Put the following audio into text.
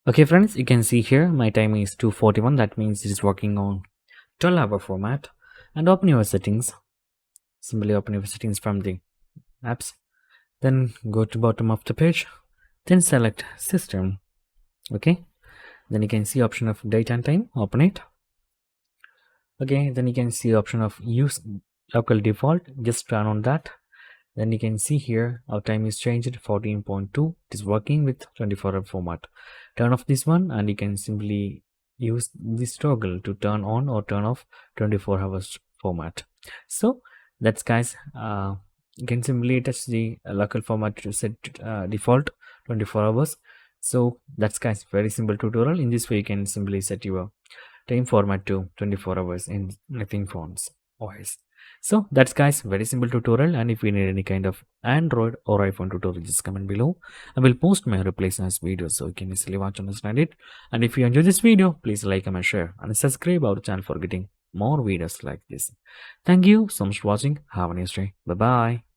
Okay friends, you can see here my time is 2:41. That means it is working on 12-hour format. And open your settings. Simply open your settings from the apps. Then go to bottom of the page. Then select system. Okay. Then you can see option of date and time. Open it. Okay. Then you can see option of use local default. Just turn on that. Then you can see here our time is changed 14.2. It is working with 24-hour format. Turn off this one and you can simply use this toggle to turn on or turn off 24 hours format. So that's guys, you can simply touch the local format to set default 24 hours. So that's guys, very simple tutorial. In this way you can simply set your time format to 24 hours in nothing phones OS. So that's guys, very simple tutorial. And if you need any kind of Android or iPhone tutorial, just comment below. I will post my replies as videos so you can easily watch and understand it. And if you enjoy this video, please like, comment, share and subscribe our channel for getting more videos like this. Thank you so much for watching. Have a nice day. Bye bye.